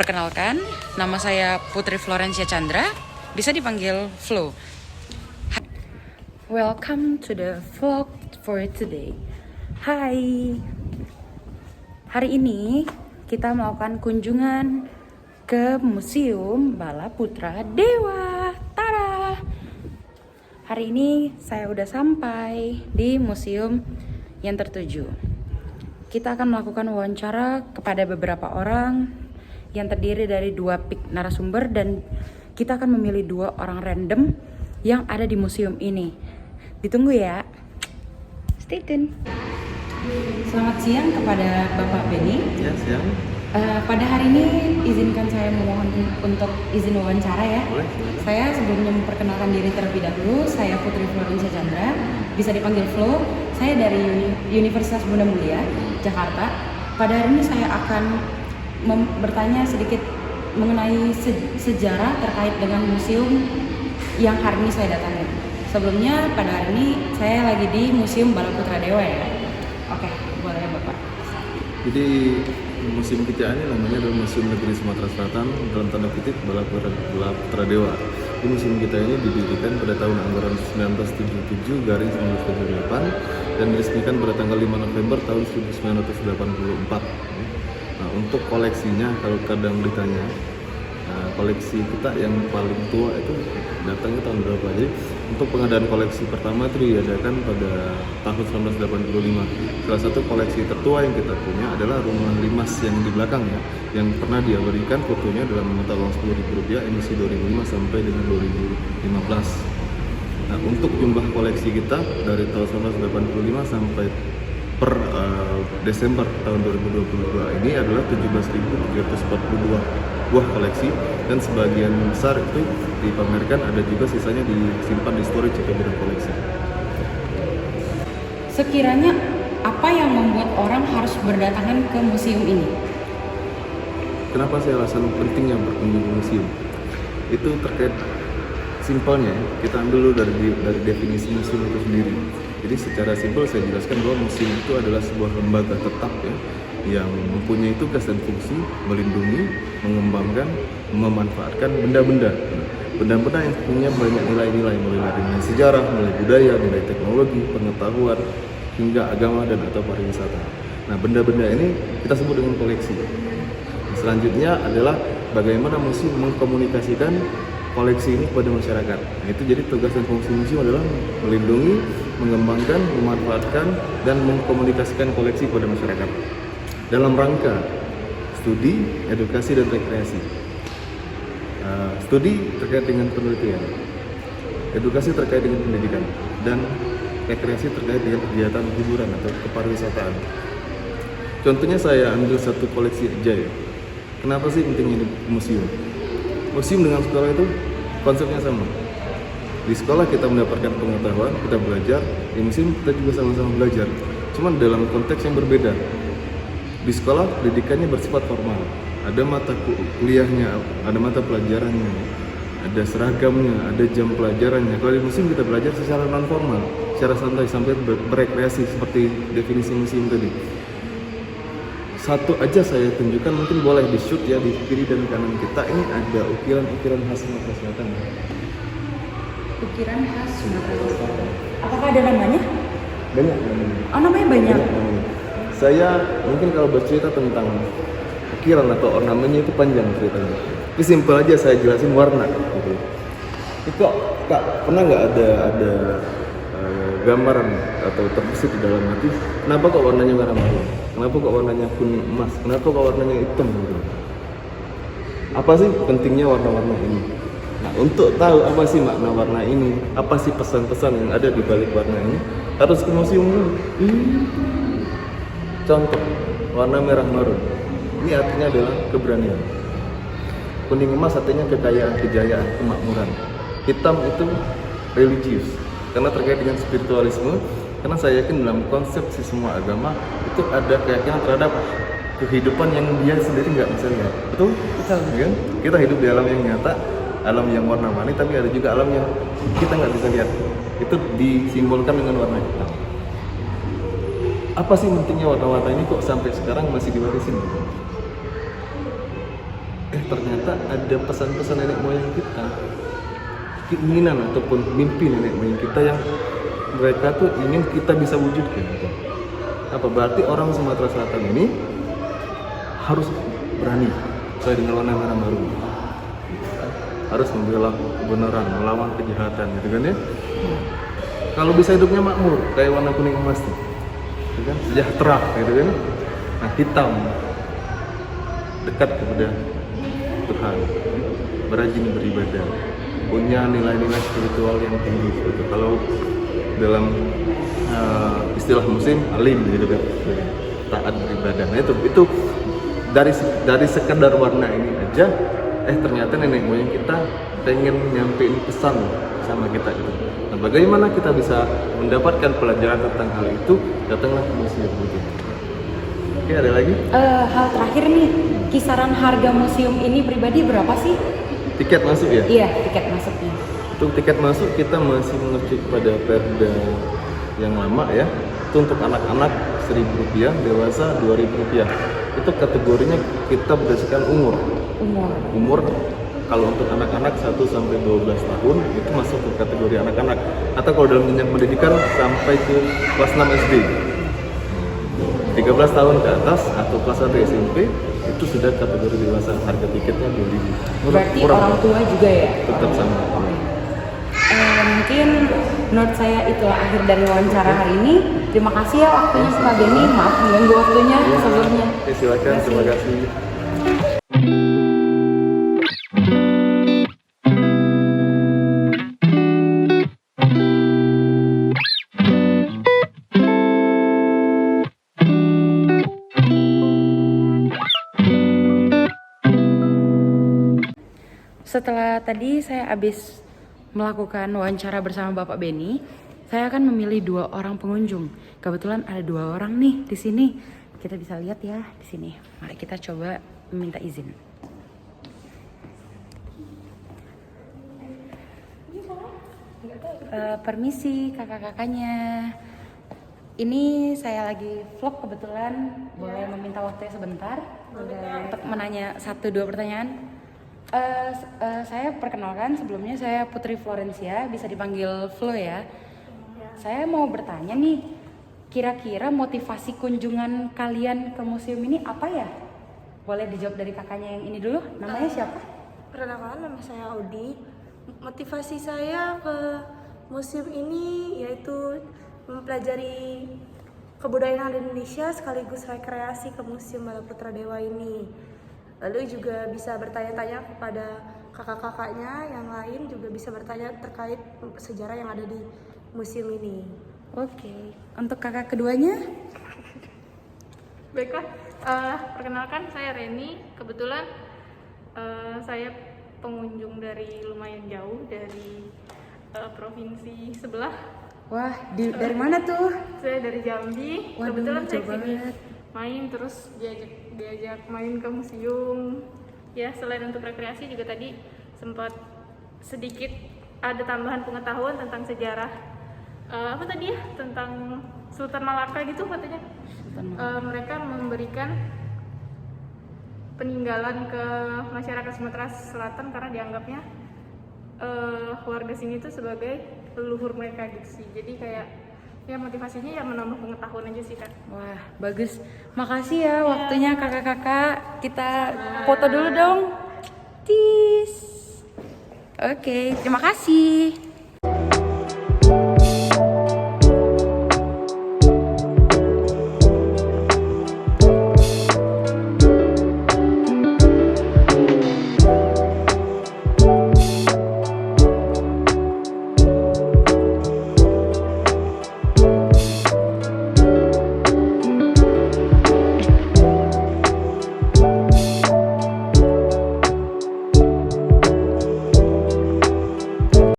Perkenalkan, nama saya Putri Florencia Chandra, bisa dipanggil Flo. Welcome to the vlog for today. Hai. Hari ini kita melakukan kunjungan ke Museum Bala Putra Dewa. Tada! Hari ini saya udah sampai di museum yang tertuju. Kita akan melakukan wawancara kepada beberapa orang yang terdiri dari 2 pick narasumber, dan kita akan memilih 2 orang random yang ada di museum ini. Ditunggu ya. Stay tune. Selamat siang kepada Bapak Benny. Ya, siang. Pada hari ini izinkan saya memohon untuk izin wawancara ya. Boleh. Saya sebelumnya memperkenalkan diri terlebih dahulu. Saya Putri Florencia Chandra, bisa dipanggil Flo. Saya dari Universitas Bunda Mulia, Jakarta. Pada hari ini saya akan bertanya sedikit mengenai sejarah terkait dengan museum yang hari ini saya datangi. Sebelumnya pada hari ini saya lagi di Museum Bala Putra Dewa ya. Oke, boleh ya Bapak. Jadi museum kita ini namanya adalah Museum Negeri Sumatera Selatan, dalam tanda kutip Bala Putra Dewa. Di museum kita ini didirikan pada tahun anggaran 1977/1978 dan diresmikan pada tanggal 5 November tahun 1984. Nah, untuk koleksinya, kalau kadang ditanya koleksi kita yang paling tua itu datangnya tahun berapa? Jadi untuk pengadaan koleksi pertama itu diadakan pada tahun 1985. Salah satu koleksi tertua yang kita punya adalah rumah limas yang di belakang ya, yang pernah diabadikan fotonya dalam mata uang Rp10.000 emisi 2005 sampai dengan 2015. Nah, untuk jumlah koleksi kita dari tahun 1985 sampai per Desember tahun 2022 ini adalah 17.342 buah koleksi, dan sebagian besar itu dipamerkan, ada juga sisanya disimpan di storage atau gudang koleksi. Sekiranya apa yang membuat orang harus berdatangan ke museum ini? Kenapa sih alasan pentingnya berkunjung ke museum? Itu terkait simpelnya, kita ambil dulu dari definisi museum itu sendiri. Jadi secara simpel saya jelaskan bahwa museum itu adalah sebuah lembaga tetap ya, yang mempunyai tugas dan fungsi melindungi, mengembangkan, memanfaatkan benda-benda yang punya banyak nilai-nilai, mulai dari nilai sejarah, nilai budaya, nilai teknologi, pengetahuan, hingga agama dan atau pariwisata. Nah, benda-benda ini kita sebut dengan koleksi. Selanjutnya adalah bagaimana museum mengkomunikasikan koleksi ini kepada masyarakat. Nah, itu jadi tugas dan fungsi museum adalah melindungi, mengembangkan, memanfaatkan, dan mengkomunikasikan koleksi kepada masyarakat dalam rangka studi, edukasi, dan rekreasi. Studi terkait dengan penelitian, edukasi terkait dengan pendidikan, dan rekreasi terkait dengan kegiatan hiburan atau kepariwisataan. Contohnya saya ambil satu koleksi aja ya. Kenapa sih pentingnya di museum? Museum dengan sekolah itu konsepnya sama. Di sekolah kita mendapatkan pengetahuan, kita belajar. Di museum kita juga sama-sama belajar, cuman dalam konteks yang berbeda. Di sekolah pendidikannya bersifat formal, ada mata kuliahnya, ada mata pelajarannya, ada seragamnya, ada jam pelajarannya. Kalau di museum kita belajar secara non formal, secara santai sampai berekreasi seperti definisi museum tadi. Satu aja saya tunjukkan, mungkin boleh di shoot ya, di kiri dan kanan kita ini ada ukiran-ukiran khas Sumatera Selatan. Ukiran khas Sumatera Selatan. Apakah ada namanya? Banyak. Oh, namanya banyak. Saya mungkin kalau bercerita tentang ukiran atau ornamennya itu panjang ceritanya. Tapi simpel aja saya jelasin warna. Gitu. Itu Kak, pernah nggak ada gambaran atau terbesit di dalam hati, kenapa kok warnanya merah marun? Kenapa kok warnanya kuning emas? Kenapa kok warnanya hitam gitu? Apa sih pentingnya warna-warna ini? Nah, untuk tahu apa sih makna warna ini, apa sih pesan-pesan yang ada di balik warna ini, harus ke museum dulu. Contoh, warna merah marun. Ini artinya adalah keberanian. Kuning emas artinya kekayaan, kejayaan, kemakmuran. Hitam itu religius, karena terkait dengan spiritualisme. Karena saya yakin dalam konsepsi semua agama itu ada keyakinan terhadap kehidupan yang dia sendiri nggak bisa lihat. Betul? Betul. Kan? Kita hidup di alam yang nyata, alam yang warna-warni, tapi ada juga alam yang kita nggak bisa lihat. Itu disimbolkan dengan warna hitam. Apa sih pentingnya warna-warna ini kok sampai sekarang masih diwarisin? ternyata ada pesan-pesan nenek moyang kita, keinginan ataupun mimpi nenek moyang kita yang mereka tuh ingin kita bisa wujudkan gitu. Apa berarti orang Sumatera Selatan ini harus berani sesuai dengan warna merah baru, harus membela kebenaran, melawan kejahatan gitu kan ya. Kalau bisa hidupnya makmur kayak warna kuning emas tuh, gitu kan, sejahtera gitu kan. Nah, hitam dekat kepada Tuhan, berajin beribadah, punya nilai-nilai spiritual yang tinggi gitu. Kalau dalam istilah muslim alim gitu kan, taat beribadah. Nah itu dari sekedar warna ini aja ternyata nenek moyang kita pengen nyampein pesan sama kita gitu. Nah, bagaimana kita bisa mendapatkan pelajaran tentang hal itu? Datanglah ke museum gitu. Oke, ada lagi? Hal terakhir nih, kisaran harga museum ini pribadi berapa sih? Tiket masuk ya? Iya, tiket masuknya. Untuk tiket masuk kita masih mengacu pada perda yang lama ya. Itu untuk anak-anak Rp1.000, dewasa Rp2.000. Itu kategorinya kita berdasarkan umur. Kalau untuk anak-anak 1 sampai 12 tahun itu masuk ke kategori anak-anak. Atau kalau dalam jenjang pendidikan sampai ke kelas 6 SD. 13 tahun ke atas atau kelas 1 SMP itu sudah kategori dewasa. Harga tiketnya Rp2.000. Berarti orang tua juga ya? Tetap sama. Mungkin menurut saya itulah akhir dari wawancara hari ini. Terima kasih ya waktunya Pak Benny. Maaf mengganggu waktunya sebelumnya. Silakan, terima kasih. Setelah tadi saya habis melakukan wawancara bersama Bapak Benny, saya akan memilih 2 orang pengunjung. Kebetulan ada 2 orang nih di sini. Kita bisa lihat ya di sini. Mari kita coba meminta izin. Permisi kakak-kakaknya. Ini saya lagi vlog kebetulan. Boleh meminta waktunya sebentar untuk menanya 1-2 pertanyaan. Saya perkenalkan, sebelumnya saya Putri Florencia, bisa dipanggil Flo ya. Saya mau bertanya nih, kira-kira motivasi kunjungan kalian ke museum ini apa ya? Boleh dijawab dari kakaknya yang ini dulu, namanya siapa? Perkenalkan, nama saya Audi. Motivasi saya ke museum ini yaitu mempelajari kebudayaan di Indonesia sekaligus rekreasi ke Museum Balaputra Dewa ini. Lalu juga bisa bertanya-tanya kepada kakak-kakaknya yang lain, juga bisa bertanya terkait sejarah yang ada di museum ini. Oke, untuk kakak keduanya? Baiklah, perkenalkan saya Reni. Kebetulan saya pengunjung dari lumayan jauh, dari provinsi sebelah. Wah, dari mana tuh? Saya dari Jambi. Waduh, Kebetulan saya jauh sini banget. main, terus diajak main ke museum. Ya, selain untuk rekreasi juga tadi sempat sedikit ada tambahan pengetahuan tentang sejarah apa tadi ya, tentang Sultan Malaka gitu katanya. Mereka memberikan peninggalan ke masyarakat Sumatera Selatan karena dianggapnya warga sini tuh sebagai leluhur mereka gitu sih. Jadi kayak ya motivasinya ya menambah pengetahuan aja sih Kak. Wah, bagus. Makasih ya waktunya kakak-kakak. Kita foto dulu dong. Cheese. Oke, terima kasih.